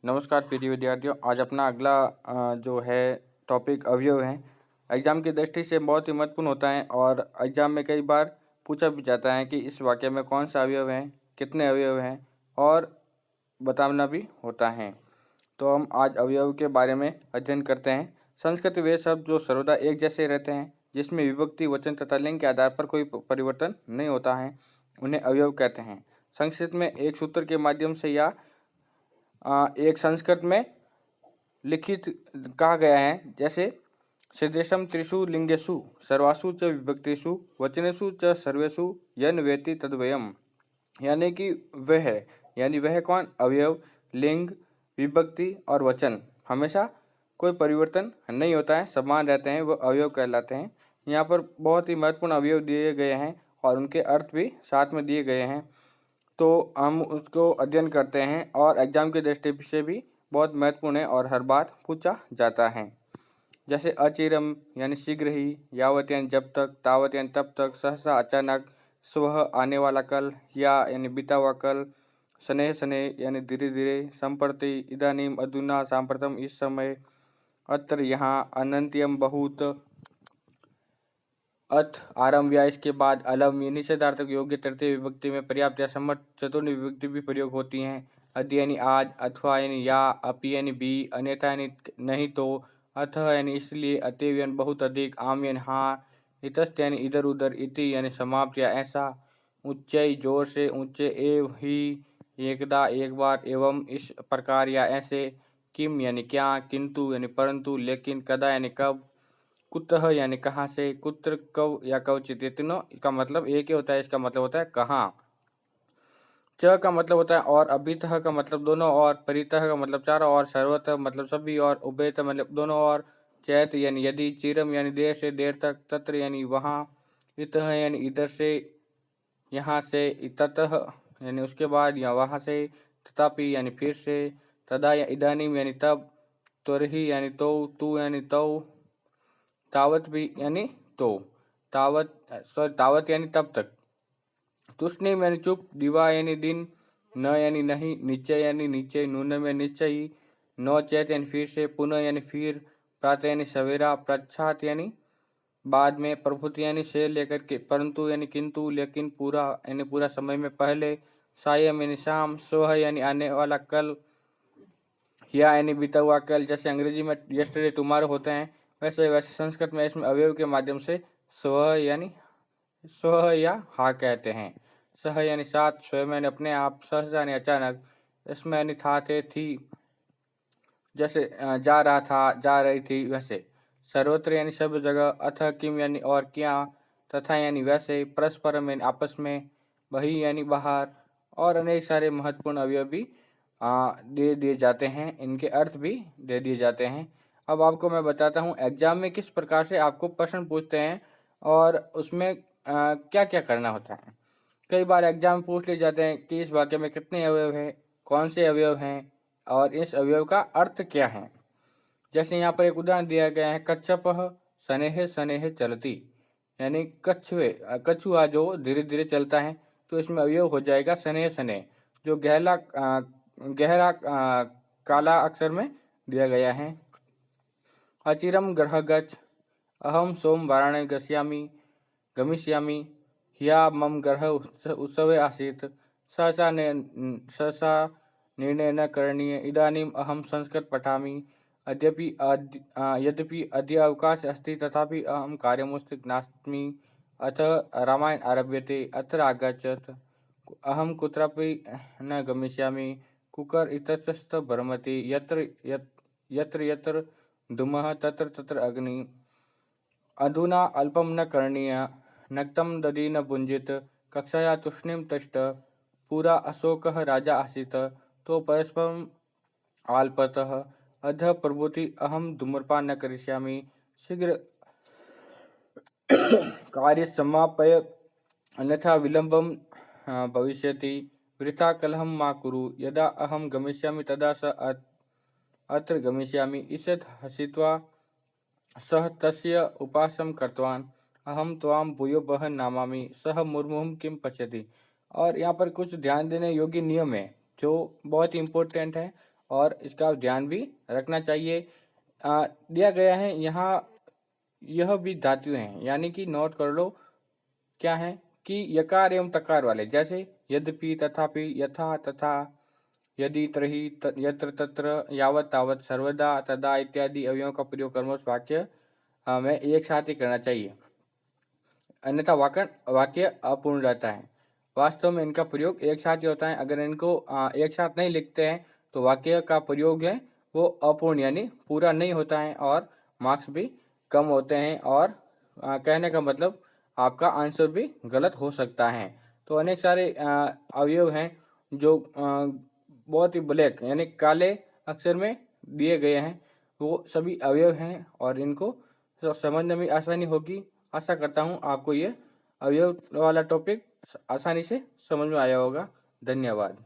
नमस्कार प्रिय विद्यार्थियों। आज अपना अगला जो है टॉपिक अवयव है। एग्जाम की दृष्टि से बहुत ही महत्वपूर्ण होता है और एग्जाम में कई बार पूछा भी जाता है कि इस वाक्य में कौन सा अवयव है, कितने अवयव हैं और बताना भी होता है। तो हम आज अवयव के बारे में अध्ययन करते हैं। संस्कृत वे शब्द जो सर्वदा एक जैसे रहते हैं, जिसमें विभक्ति, वचन तथा लिंग के आधार पर कोई परिवर्तन नहीं होता है, उन्हें अवयव कहते हैं। संस्कृत में एक सूत्र के माध्यम से या एक संस्कृत में लिखित कहा गया है, जैसे सदृशम त्रिषु लिंगेषु सर्वासु च विभक्तिषु वचनेषु च सर्वेषु यन वेति तद्वयम्। यानी कि वह है, यानी वह कौन? अवयव, लिंग, विभक्ति और वचन हमेशा कोई परिवर्तन नहीं होता है, समान रहते हैं, वो अवयव कहलाते हैं। यहाँ पर बहुत ही महत्वपूर्ण अवयव दिए गए हैं और उनके अर्थ भी साथ में दिए गए हैं, तो हम उसको अध्ययन करते हैं और एग्जाम की दृष्टि से भी बहुत महत्वपूर्ण है और हर बार पूछा जाता है। जैसे अचिरम यानी शीघ्र ही, यावत यानी जब तक, तावत यानी तब तक, सहसा अचानक, स्वः आने वाला कल, या यानी बीता हुआ कल, शनैः शनैः यानी धीरे धीरे, संप्रति, इदानीम अधुना, सांप्रतम इस समय, अत्र यहाँ, अनंत्यम बहुत, अथ आरम्भ या इसके बाद, अलम ये निषेधार्थक योग्य तृतीय विभक्ति में पर्याप्त या समर्थ चतुर्थ विभक्ति भी प्रयोग होती हैं। अद्य यानी आज, अथवा यानी या, अपि यानी भी, अन्यथा यानी नहीं तो, अतः यानी इसलिए, अतएव यानी बहुत अधिक, आम यानी हाँ, इतस्त यानी इधर उधर, इति यानी समाप्त या ऐसा, उच्चई जोर से, ऊंचे, एव ही एकदा एक बार, एवं इस प्रकार या ऐसे, किम यानी क्या, किंतु यानी परंतु, लेकिन, कदा यानी कब, कुतः यानी कहाँ से, कुत्र कव या कवचित, ये तीनों का मतलब एक ही होता है। इसका मतलब होता है कहाँ। च का मतलब होता है और, अभितः का मतलब दोनों और, परितः का मतलब चारों और, सर्वतः मतलब सभी और, उभयतः मतलब दोनों और, चैत यानी यदि, चिरम यानी देर से देर तक, तत्र यानी वहाँ, इतः यानी इधर से यहाँ से, ततः यानी उसके बाद या वहाँ से, तथापि यानी फिर से, तदा या इदानीम यानी तब, त्वरहि यानी तो, तू यानी तो, तावत भी यानी तो, तावत यानी तब तक, तुष्णिम यानी चुप, दिवा यानी दिन, न यानी नहीं, निश्चय यानी नीचे, नूनम यानी निश्चय ही, नौ चैत यानी फिर से, पुनः यानी फिर, प्रातः यानी सवेरा, प्रच्छात यानी बाद में, प्रभुति यानी से लेकर के, परंतु यानी किंतु, लेकिन, पूरा यानी पूरा समय में पहले, सायम यानी शाम, स्वह यानी आने वाला कल, या यानी बीता हुआ कल। जैसे अंग्रेजी में यस्टरडे टुमारो होते हैं, वैसे संस्कृत में इसमें अवयव के माध्यम से स्व यानी स्व या हा कहते हैं। सह यानी साथ, स्वयं यानी अपने आप, सहसा यानी अचानक, इसमें यानी था, थे, थी, जैसे जा रहा था, जा रही थी, वैसे। सर्वत्र यानी सब जगह, अथ किम यानी और क्या, तथा यानी वैसे, परस्परम यानी आपस में, बही यानी बाहर, और अनेक सारे महत्वपूर्ण अवयव भी दे दिए जाते हैं, इनके अर्थ भी दे दिए जाते हैं। अब आपको मैं बताता हूँ एग्जाम में किस प्रकार से आपको प्रश्न पूछते हैं और उसमें क्या क्या करना होता है। कई बार एग्जाम में पूछ ले जाते हैं कि इस वाक्य में कितने अवयव हैं, कौन से अवयव हैं और इस अवयव का अर्थ क्या है। जैसे यहाँ पर एक उदाहरण दिया गया है, कच्छपः शनैः शनैः चलति, यानी कछुआ जो धीरे धीरे चलता है, तो इसमें अवयव हो जाएगा शनैः शनैः, जो गहरा काला अक्षर में दिया गया है। अचिरम गृह गच्छ, अहम सोम वाराणसी गमिष्यामि, ह्यः मम गृह उत्सवे आसीत्, सहसा निर्णय न करणीय, इदानीम अहम संस्कृत पठामि, यद्यपि अद्य अवकाश अस्ति तथापि अहम कार्यमुस्तिक नास्मि, अथ रामायण आरभ्यते, अत्र आगच्छत्, अहम कुत्रापि न गमिष्यामि, कुकर इतस्ततः भ्रमति, यत्र यत्र धूमः तत्र तत्र अग्निः, अधुना अल्पम न करणीय, नक्तं दधि न भुंजित, कक्षाया तूष्णीं तिष्ठ, पूरा अशोकः राजा आसीत्, तो परस्परम् आल्पतः, अधः प्रभृति, अहम धूम्रपान न करिष्यामि, शीघ्र कार्य समापय, अन्यथा विलंबम भविष्यति, वृथा कलहं मा कुरु, यदा अहम गमिष्यामि तदा स अत्र गमिष्यामि, ईषत् हसित्वा सः तस्य उपासं कृतवान्, अहम त्वां भूयो वह नामामि, सः मुर्मुहुः किं पश्यति। और यहाँ पर कुछ ध्यान देने योग्य नियम है जो बहुत ही इम्पोर्टेंट है और इसका ध्यान भी रखना चाहिए। दिया गया है यहाँ, यह भी धातु हैं, यानी कि नोट कर लो क्या है कि यकार एवं तकार वाले, जैसे यद्यपि, तथापि, यथा, तथा, यदि, त्रहि, यत्र, तत्र, यावत, तावत, सर्वदा, तदा इत्यादि अवयवों का प्रयोग कर्मस्थ वाक्य में एक साथ ही करना चाहिए, अन्यथा वाक्य अपूर्ण रहता है। वास्तव में इनका प्रयोग एक साथ ही होता है। अगर इनको एक साथ नहीं लिखते हैं तो वाक्य का प्रयोग है वो अपूर्ण यानी पूरा नहीं होता है और मार्क्स भी कम होते हैं, और कहने का मतलब आपका आंसर भी गलत हो सकता है। तो अनेक सारे अवयव हैं जो बहुत ही ब्लैक यानी काले अक्षर में दिए गए हैं, वो सभी अवयव हैं और इनको समझने में आसानी होगी। आशा करता हूँ आपको ये अवयव वाला टॉपिक आसानी से समझ में आया होगा। धन्यवाद।